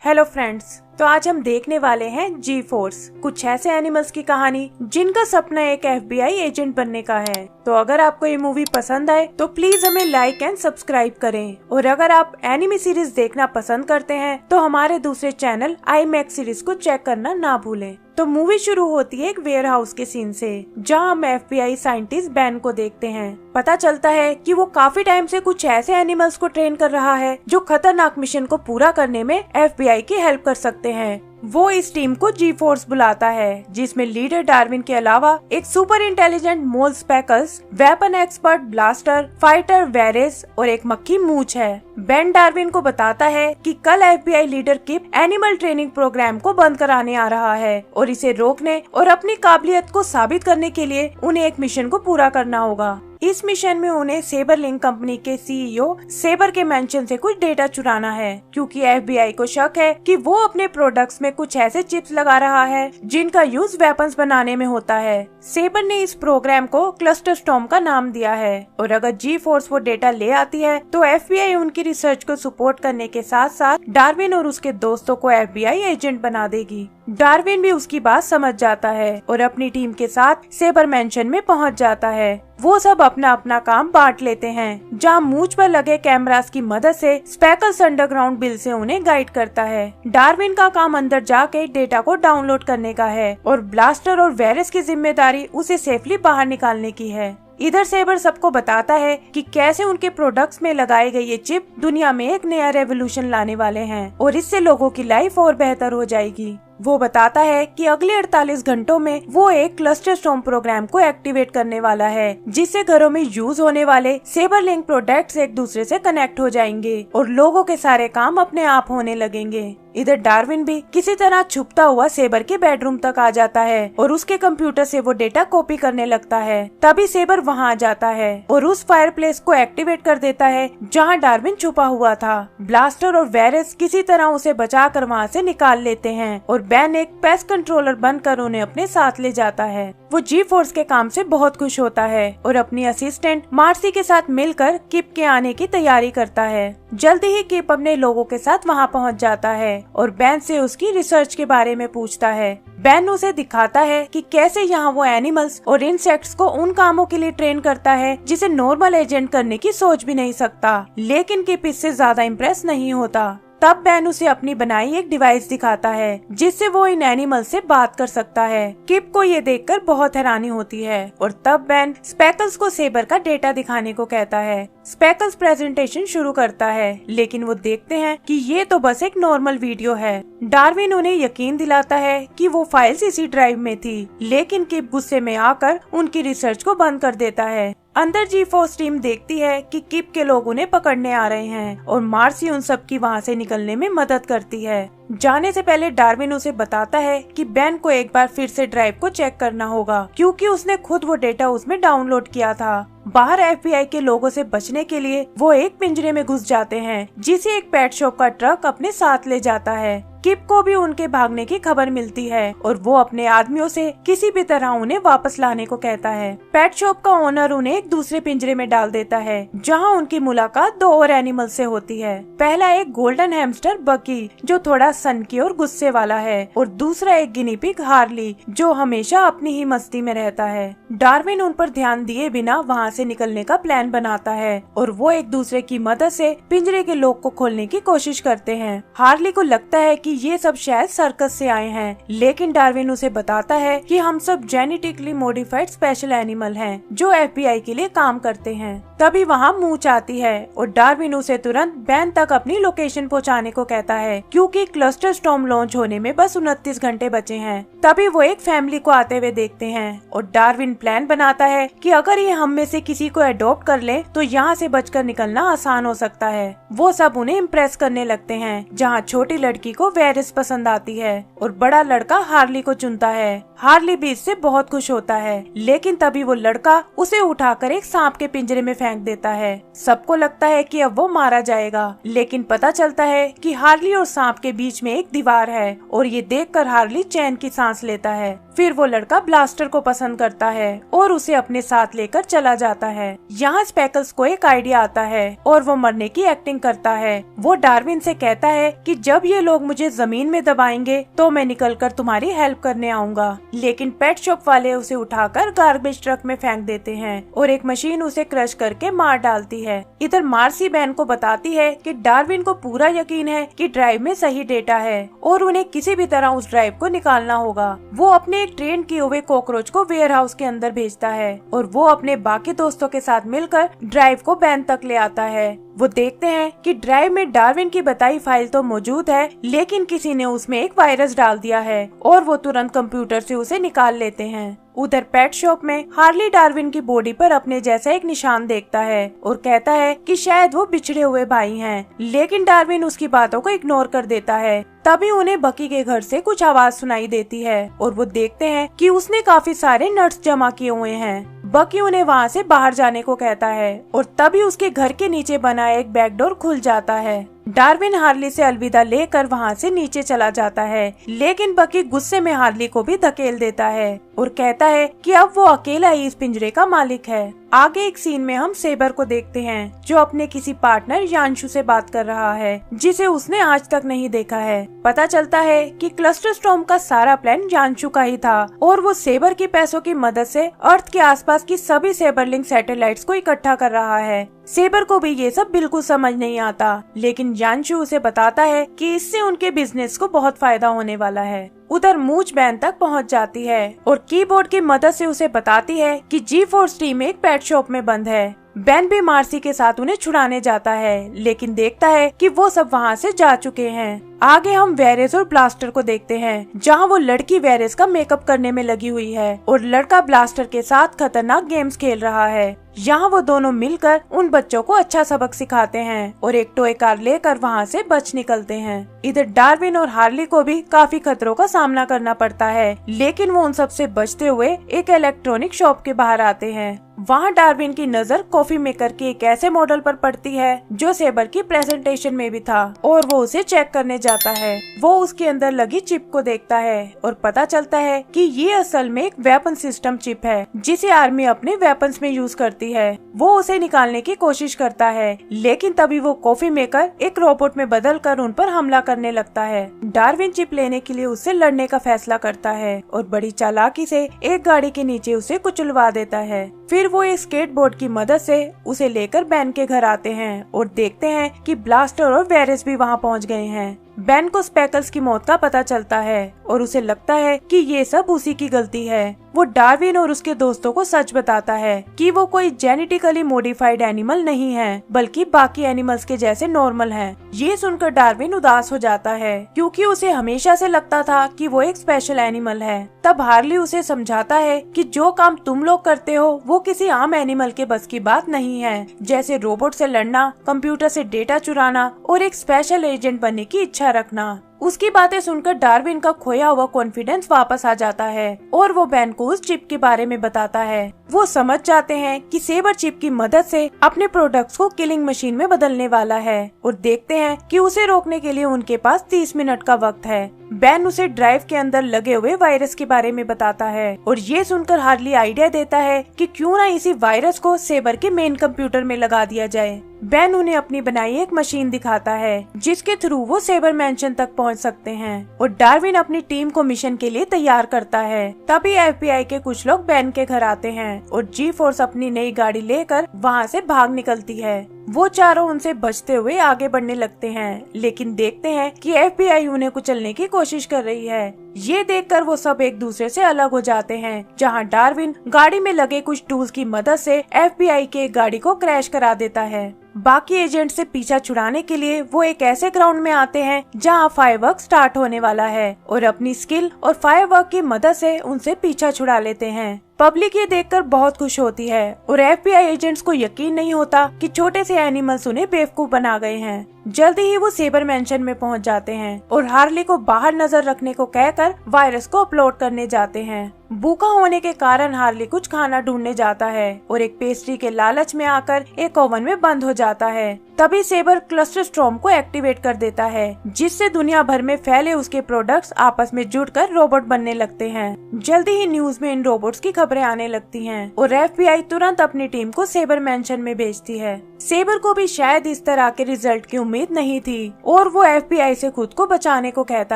Hello friends, तो आज हम देखने वाले हैं जी फोर्स, कुछ ऐसे एनिमल्स की कहानी जिनका सपना एक FBI एजेंट बनने का है। तो अगर आपको ये मूवी पसंद आए तो प्लीज हमें लाइक एंड सब्सक्राइब करें, और अगर आप एनिमे सीरीज देखना पसंद करते हैं तो हमारे दूसरे चैनल IMAX सीरीज को चेक करना ना भूलें। तो मूवी शुरू होती है एक वेयर हाउस के सीन से, जहां हम FBI साइंटिस्ट बैन को देखते हैं। पता चलता है कि वो काफी टाइम से कुछ ऐसे एनिमल्स को ट्रेन कर रहा है जो खतरनाक मिशन को पूरा करने में FBI की हेल्प कर सकते हैं। वो इस टीम को जी फोर्स बुलाता है, जिसमें लीडर डार्विन के अलावा एक super intelligent mole Speckles, weapon expert Blaster, fighter वेरेस और एक मक्खी मूच है। बेन डार्विन को बताता है कि कल FBI लीडर किप एनिमल ट्रेनिंग प्रोग्राम को बंद कराने आ रहा है, और इसे रोकने और अपनी काबिलियत को साबित करने के लिए उन्हें एक मिशन को पूरा करना होगा। इस मिशन में उन्हें सेबर लिंक कंपनी के CEO सेबर के मेंशन से कुछ डेटा चुराना है, क्योंकि FBI को शक है कि वो अपने प्रोडक्ट्स में कुछ ऐसे चिप्स लगा रहा है जिनका यूज वेपन्स बनाने में होता है। सेबर ने इस प्रोग्राम को क्लस्टर स्टॉर्म का नाम दिया है, और अगर जी फोर्स वो डेटा ले आती है तो FBI उनकी रिसर्च को सपोर्ट करने के साथ साथ डार्विन और उसके दोस्तों को FBI एजेंट बना देगी। डार्विन भी उसकी बात समझ जाता है और अपनी टीम के साथ सेबर मेंशन में पहुंच जाता है। वो सब अपना अपना काम बांट लेते हैं, जहां मूंछ पर लगे कैमरास की मदद से स्पेकल्स अंडरग्राउंड बिल से उन्हें गाइड करता है। डार्विन का काम अंदर जाके डेटा को डाउनलोड करने का है, और ब्लास्टर और वेरेस की जिम्मेदारी उसे सेफली बाहर निकालने की है। इधर सेबर सबको बताता है कि कैसे उनके प्रोडक्ट्स में लगाए गए ये चिप दुनिया में एक नया रेवोल्यूशन लाने वाले हैं, और इससे लोगों की लाइफ और बेहतर हो जाएगी। वो बताता है कि अगले 48 घंटों में वो एक क्लस्टर स्टॉर्म प्रोग्राम को एक्टिवेट करने वाला है, जिससे घरों में यूज होने वाले सेबर लिंक प्रोडक्ट्स एक दूसरे से कनेक्ट हो जाएंगे और लोगों के सारे काम अपने आप होने लगेंगे। इधर डार्विन भी किसी तरह छुपता हुआ सेबर के बेडरूम तक आ जाता है और उसके कंप्यूटर से वो डेटा कॉपी करने लगता है। तभी सेबर वहां आ जाता है और उस फायरप्लेस को एक्टिवेट कर देता है जहां डार्विन छुपा हुआ था। ब्लास्टर और वेरेस किसी तरह उसे बचाकर वहां से निकाल लेते हैं, और बेन एक पेस्ट कंट्रोलर बनकर उन्हें अपने साथ ले जाता है। वो जी फोर्स के काम से बहुत खुश होता है और अपनी असिस्टेंट मार्सी के साथ मिलकर किप के आने की तैयारी करता है। जल्दी ही किप अपने लोगों के साथ वहां पहुंच जाता है और बेन से उसकी रिसर्च के बारे में पूछता है। बेन उसे दिखाता है कि कैसे यहाँ वो एनिमल्स और इंसेक्ट्स को उन कामों के लिए ट्रेन करता है जिसे नॉर्मल एजेंट करने की सोच भी नहीं सकता, लेकिन किप इससे ज्यादा इम्प्रेस नहीं होता। तब बेन उसे अपनी बनाई एक डिवाइस दिखाता है जिससे वो इन एनिमल से बात कर सकता है। किप को ये देखकर बहुत हैरानी होती है, और तब बेन स्पेकल्स को सेबर का डेटा दिखाने को कहता है। स्पेकल्स प्रेजेंटेशन शुरू करता है, लेकिन वो देखते हैं कि ये तो बस एक नॉर्मल वीडियो है। डार्विन उन्हें यकीन दिलाता है कि वो फाइल्स इसी ड्राइव में थी, लेकिन किप गुस्से में आकर उनकी रिसर्च को बंद कर देता है। अंदर जी फोर्स टीम देखती है कि किप के लोग उन्हें पकड़ने आ रहे हैं, और मार्सी उन सब की वहाँ से निकलने में मदद करती है। जाने से पहले डार्विन उसे बताता है कि बेन को एक बार फिर से ड्राइव को चेक करना होगा, क्योंकि उसने खुद वो डेटा उसमें डाउनलोड किया था। बाहर FBI के लोगों से बचने के लिए वो एक पिंजरे में घुस जाते हैं, जिसे एक पेट शॉप का ट्रक अपने साथ ले जाता है। किप को भी उनके भागने की खबर मिलती है, और वो अपने आदमियों से किसी भी तरह उन्हें वापस लाने को कहता है। पेट शॉप का ओनर उन्हें एक दूसरे पिंजरे में डाल देता है, जहां उनकी मुलाकात दो और एनिमल से होती है। पहला एक गोल्डन हैमस्टर बकी, जो थोड़ा सनकी और गुस्से वाला है, और दूसरा एक गिनी पिग हार्ली, जो हमेशा अपनी ही मस्ती में रहता है। डार्विन उन पर ध्यान दिए बिना वहाँ से निकलने का प्लान बनाता है, और वो एक दूसरे की मदद से पिंजरे के लॉक को खोलने की कोशिश करते हैं। हार्ली को लगता है कि ये सब शायद सर्कस से आए हैं, लेकिन डार्विन उसे बताता है कि हम सब जेनेटिकली मॉडिफाइड स्पेशल एनिमल हैं, जो FBI के लिए काम करते हैं। तभी वहाँ मूंछ आती है, और डार्विन उसे तुरंत बेन तक अपनी लोकेशन पहुँचाने को कहता है, क्योंकि क्लस्टर स्टॉर्म लॉन्च होने में बस 29 घंटे बचे हैं। तभी वो एक फैमिली को आते हुए देखते हैं, और डार्विन प्लान बनाता है कि अगर ये हम में से किसी को अडॉप्ट कर ले तो यहाँ से बचकर निकलना आसान हो सकता है। वो सब उन्हें इम्प्रेस करने लगते हैं, जहाँ छोटी लड़की को वेरेस पसंद आती है और बड़ा लड़का हार्ली को चुनता है। हार्ली भी इससे बहुत खुश होता है, लेकिन तभी वो लड़का उसे उठाकर एक सांप के पिंजरे में फेंक देता है। सबको लगता है कि अब वो मारा जाएगा, लेकिन पता चलता है कि हार्ली और सांप के बीच में एक दीवार है, और ये देखकर हार्ली चैन की सांस लेता है। फिर वो लड़का ब्लास्टर को पसंद करता है और उसे अपने साथ लेकर चला जाता है। यहाँ स्पेकल्स को एक आइडिया आता है और वो मरने की एक्टिंग करता है। वो डार्विन से कहता है कि जब ये लोग मुझे जमीन में दबाएंगे तो मैं निकलकर तुम्हारी हेल्प करने आऊंगा। लेकिन पेट शॉप वाले उसे उठाकर गार्बेज ट्रक में फेंक देते हैं और एक मशीन उसे क्रश करके मार डालती है। इधर मार्सी बैन को बताती है कि डार्विन को पूरा यकीन है कि ड्राइव में सही डेटा है और उन्हें किसी भी तरह उस ड्राइव को निकालना होगा। वो अपने एक ट्रेन किए हुए कॉकरोच को वेयर हाउस के अंदर भेजता है और वो अपने बाकी दोस्तों के साथ मिलकर ड्राइव को बैन तक ले आता है। वो देखते हैं कि ड्राइव में डार्विन की बताई फाइल तो मौजूद है, लेकिन किसी ने उसमें एक वायरस डाल दिया है और वो तुरंत कंप्यूटर से उसे निकाल लेते हैं। उधर पेट शॉप में हार्ली डार्विन की बॉडी पर अपने जैसा एक निशान देखता है और कहता है कि शायद वो बिछड़े हुए भाई हैं, लेकिन डार्विन उसकी बातों को इग्नोर कर देता है। तभी उन्हें बकी के घर से कुछ आवाज सुनाई देती है और वो देखते हैं कि उसने काफी सारे नट्स जमा किए हुए हैं। बकी उन्हें वहाँ से बाहर जाने को कहता है और तभी उसके घर के नीचे बना एक बैकडोर खुल जाता है। डार्विन हार्ली से अलविदा लेकर वहाँ से नीचे चला जाता है, लेकिन बकी गुस्से में हार्ली को भी धकेल देता है और कहता है कि अब वो अकेला ही इस पिंजरे का मालिक है। आगे एक सीन में हम सेबर को देखते हैं जो अपने किसी पार्टनर यांशु से बात कर रहा है जिसे उसने आज तक नहीं देखा है। पता चलता है कि क्लस्टर स्टॉर्म का सारा प्लान यांशु का ही था और वो सेबर के पैसों की मदद से अर्थ के आसपास की सभी सेबरलिंक सैटेलाइट्स को इकट्ठा कर रहा है। सेबर को भी ये सब बिल्कुल समझ नहीं आता, लेकिन यांशु उसे बताता है कि इससे उनके बिजनेस को बहुत फायदा होने वाला है। उधर मूच बैन तक पहुंच जाती है और कीबोर्ड की मदद से उसे बताती है कि जी फोर्स टीम एक पेट शॉप में बंद है। बैन भी मार्सी के साथ उन्हें छुड़ाने जाता है, लेकिन देखता है कि वो सब वहाँ से जा चुके हैं। आगे हम वेरेस और ब्लास्टर को देखते हैं, जहाँ वो लड़की वेरेस का मेकअप करने में लगी हुई है और लड़का ब्लास्टर के साथ खतरनाक गेम्स खेल रहा है। यहाँ वो दोनों मिलकर उन बच्चों को अच्छा सबक सिखाते हैं और एक टॉय कार लेकर वहाँ से बच निकलते हैं। इधर डार्विन और हार्ली को भी काफी खतरों का सामना करना पड़ता है, लेकिन वो उन सब से बचते हुए एक इलेक्ट्रॉनिक शॉप के बाहर आते हैं। वहाँ डार्विन की नजर कॉफी मेकर के एक ऐसे मॉडल पर पड़ती है जो सेबर की प्रेजेंटेशन में भी था और वो उसे चेक करने जाता है। वो उसके अंदर लगी चिप को देखता है और पता चलता है कि ये असल में एक वेपन सिस्टम चिप है जिसे आर्मी अपने वेपन्स में यूज करती है। वो उसे निकालने की कोशिश करता है, लेकिन तभी वो कॉफी मेकर एक रोबोट में बदलकर उन पर हमला करने लगता है। डार्विन चिप लेने के लिए उससे लड़ने का फैसला करता है और बड़ी चालाकी से एक गाड़ी के नीचे उसे कुचलवा देता है। फिर वो एक स्केटबोर्ड की मदद से उसे लेकर बैन के घर आते हैं और देखते हैं कि ब्लास्टर और वेरेस भी वहाँ पहुँच गए हैं। बैन को स्पेकल्स की मौत का पता चलता है और उसे लगता है कि ये सब उसी की गलती है। वो डार्विन और उसके दोस्तों को सच बताता है कि वो कोई जेनेटिकली मॉडिफाइड एनिमल नहीं है, बल्कि बाकी एनिमल्स के जैसे नॉर्मल है। ये सुनकर डार्विन उदास हो जाता है क्योंकि उसे हमेशा से लगता था कि वो एक स्पेशल एनिमल है। तब हार्ली उसे समझाता है कि जो काम तुम लोग करते हो वो किसी आम एनिमल के बस की बात नहीं है, जैसे रोबोट से लड़ना, कंप्यूटर से डेटा चुराना और एक स्पेशल एजेंट बनने की इच्छा रखना। उसकी बातें सुनकर डार्विन का खोया हुआ कॉन्फिडेंस वापस आ जाता है और वो बैन को उस चिप के बारे में बताता है। वो समझ जाते हैं कि सेबर चिप की मदद से अपने प्रोडक्ट्स को किलिंग मशीन में बदलने वाला है और देखते हैं कि उसे रोकने के लिए उनके पास 30 मिनट का वक्त है। बैन उसे ड्राइव के अंदर लगे हुए वायरस के बारे में बताता है और ये सुनकर हार्ली आइडिया देता है कि क्यों ना इसी वायरस को सेबर के मेन कंप्यूटर में लगा दिया जाए। बैन उन्हें अपनी बनाई एक मशीन दिखाता है जिसके थ्रू वो सेबर मैंशन तक पहुंच सकते हैं और डार्विन अपनी टीम को मिशन के लिए तैयार करता है। तभी FBI के कुछ लोग बैन के घर आते हैं और जी फोर्स अपनी नई गाड़ी लेकर वहां से भाग निकलती है। वो चारों उनसे बचते हुए आगे बढ़ने लगते हैं, लेकिन देखते हैं कि FBI उन्हें कुचलने की कोशिश कर रही है। ये देखकर वो सब एक दूसरे से अलग हो जाते हैं, जहां डार्विन गाड़ी में लगे कुछ टूल्स की मदद से FBI के एक गाड़ी को क्रैश करा देता है। बाकी एजेंट से पीछा छुड़ाने के लिए वो एक ऐसे ग्राउंड में आते हैं जहां फायरवर्क स्टार्ट होने वाला है और अपनी स्किल और फायरवर्क की मदद से उनसे पीछा छुड़ा लेते हैं। पब्लिक ये देखकर बहुत खुश होती है और FBI एजेंट्स को यकीन नहीं होता कि छोटे से एनिमल्स उन्हें बेवकूफ बना गए हैं। जल्दी ही वो सेबर मैंशन में पहुंच जाते हैं और हार्ली को बाहर नजर रखने को कहकर वायरस को अपलोड करने जाते हैं। भूखा होने के कारण हार्ली कुछ खाना ढूंढने जाता है और एक पेस्ट्री के लालच में आकर एक ओवन में बंद हो जाता है। तभी सेबर क्लस्टर स्टॉर्म को एक्टिवेट कर देता है, जिससे दुनिया भर में फैले उसके प्रोडक्ट्स आपस में जुड़कर रोबोट बनने लगते हैं। जल्दी ही न्यूज में इन रोबोट्स की खबरें आने लगती हैं और FBI तुरंत अपनी टीम को सेबर मैंशन में भेजती है। सेबर को भी शायद इस तरह के रिजल्ट की उम्मीद नहीं थी और वो FBI से खुद को बचाने को कहता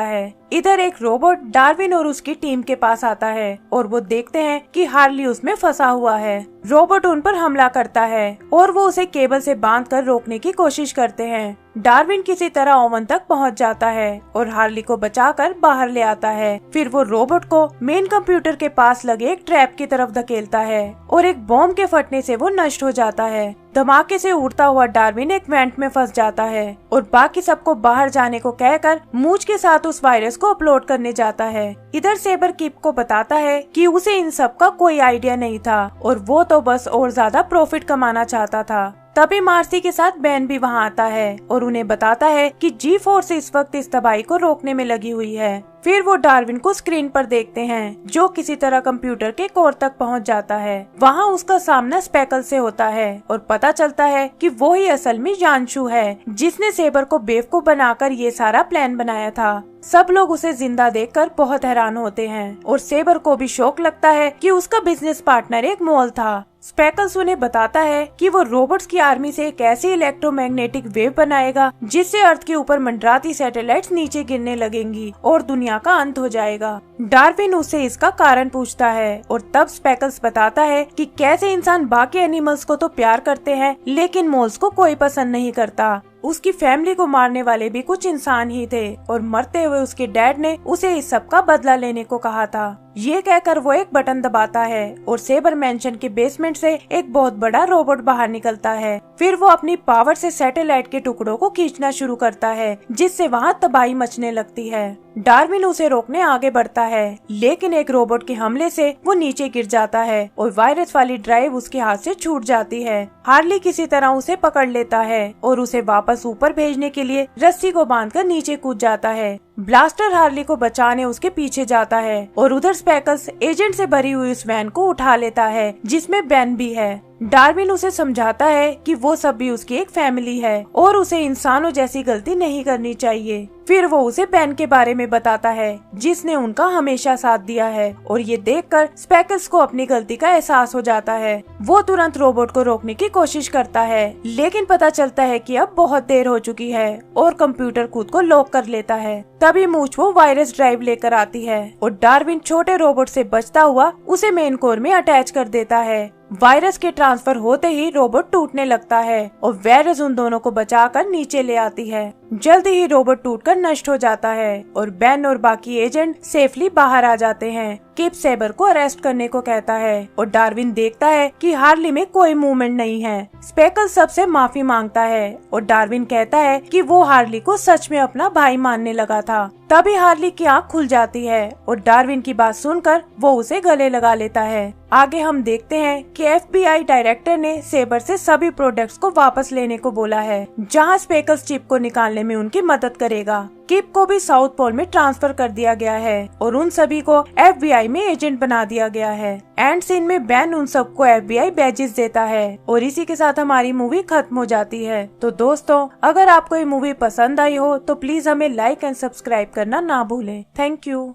है। इधर एक रोबोट डार्विन और उसकी टीम के पास आता है और वो देखते हैं कि हार्ली उसमें फंसा हुआ है। रोबोट उन पर हमला करता है और वो उसे केबल से बांधकर रोकने की कोशिश करते हैं। डार्विन किसी तरह ओवन तक पहुंच जाता है और हार्ली को बचाकर बाहर ले आता है। फिर वो रोबोट को मेन कंप्यूटर के पास लगे एक ट्रैप की तरफ धकेलता है और एक बॉम्ब के फटने से वो नष्ट हो जाता है। धमाके से उड़ता हुआ डार्विन एक वेंट में फंस जाता है और बाकी सबको बाहर जाने को कहकर मूंछ के साथ उस वायरस को अपलोड करने जाता है। इधर सेबर किप को बताता है कि उसे इन सब का कोई आइडिया नहीं था और वो तो बस और ज्यादा प्रॉफिट कमाना चाहता था। तभी मार्सी के साथ बैन भी वहाँ आता है और उन्हें बताता है कि G-फोर्स इस वक्त इस तबाही को रोकने में लगी हुई है। फिर वो डार्विन को स्क्रीन पर देखते हैं, जो किसी तरह कंप्यूटर के कोर तक पहुंच जाता है। वहाँ उसका सामना स्पेकल से होता है और पता चलता है कि वो ही असल में यानशु है, जिसने सेबर को बेवकूफ बनाकर ये सारा प्लान बनाया था। सब लोग उसे जिंदा देखकर बहुत हैरान होते हैं और सेबर को भी शौक लगता है कि उसका बिजनेस पार्टनर एक मोल था। स्पेकल्स उन्हें बताता है कि वो रोबोट्स की आर्मी से एक ऐसी इलेक्ट्रोमैग्नेटिक वेव बनाएगा जिससे अर्थ के ऊपर मंडराती सैटेलाइट्स नीचे गिरने लगेंगी और दुनिया का अंत हो जाएगा। डार्विन उससे इसका कारण पूछता है और तब स्पेकल्स बताता है कि कैसे इंसान बाकी एनिमल्स को तो प्यार करते हैं लेकिन मोल्स को कोई पसंद नहीं करता। उसकी फैमिली को मारने वाले भी कुछ इंसान ही थे और मरते हुए उसके डैड ने उसे इस सब का बदला लेने को कहा था। ये कहकर वो एक बटन दबाता है और सेबर मैंशन के बेसमेंट से एक बहुत बड़ा रोबोट बाहर निकलता है। फिर वो अपनी पावर से सैटेलाइट के टुकड़ों को खींचना शुरू करता है, जिससे वहाँ तबाही मचने लगती है। डार्विन उसे रोकने आगे बढ़ता है लेकिन एक रोबोट के हमले से वो नीचे गिर जाता है और वायरस वाली ड्राइव उसके हाथ से छूट जाती है। हार्ली किसी तरह उसे पकड़ लेता है और उसे वापस ऊपर भेजने के लिए रस्सी को बांधकर नीचे कूद जाता है। ब्लास्टर हार्ली को बचाने उसके पीछे जाता है और उधर स्पेकल्स एजेंट से भरी हुई उस वैन को उठा लेता है जिसमें बैन भी है। डार्विन उसे समझाता है कि वो सब भी उसकी एक फैमिली है और उसे इंसानों जैसी गलती नहीं करनी चाहिए। फिर वो उसे बैन के बारे में बताता है जिसने उनका हमेशा साथ दिया है और ये देखकर स्पेकल्स को अपनी गलती का एहसास हो जाता है। वो तुरंत रोबोट को रोकने की कोशिश करता है लेकिन पता चलता है कि अब बहुत देर हो चुकी है और कंप्यूटर खुद को लॉक कर लेता है। तभी मूंछ वो वायरस ड्राइव लेकर आती है और डार्विन छोटे रोबोट से बचता हुआ उसे मेन कोर में अटैच कर देता है। वायरस के ट्रांसफर होते ही रोबोट टूटने लगता है और वायरस उन दोनों को बचाकर नीचे ले आती है। जल्दी ही रोबोट टूटकर नष्ट हो जाता है और बैन और बाकी एजेंट सेफली बाहर आ जाते हैं। किप सेबर को अरेस्ट करने को कहता है और डार्विन देखता है कि हार्ली में कोई मूवमेंट नहीं है। स्पेकल सबसे माफी मांगता है और डार्विन कहता है कि वो हार्ली को सच में अपना भाई मानने लगा था। तभी हार्ली की आंख खुल जाती है और डार्विन की बात सुनकर वो उसे गले लगा लेता है। आगे हम देखते हैं कि FBI डायरेक्टर ने सेबर से सभी प्रोडक्ट्स को वापस लेने को बोला है, जहां स्पेकल्स चिप को निकालने में उनकी मदद करेगा। किप को भी साउथ पोल में ट्रांसफर कर दिया गया है और उन सभी को FBI में एजेंट बना दिया गया है। एंड सीन में बैन उन सबको FBI बैजेस देता है और इसी के साथ हमारी मूवी खत्म हो जाती है। तो दोस्तों, अगर आपको ये मूवी पसंद आई हो तो प्लीज हमें लाइक एंड सब्सक्राइब करना ना भूलें। Thank you.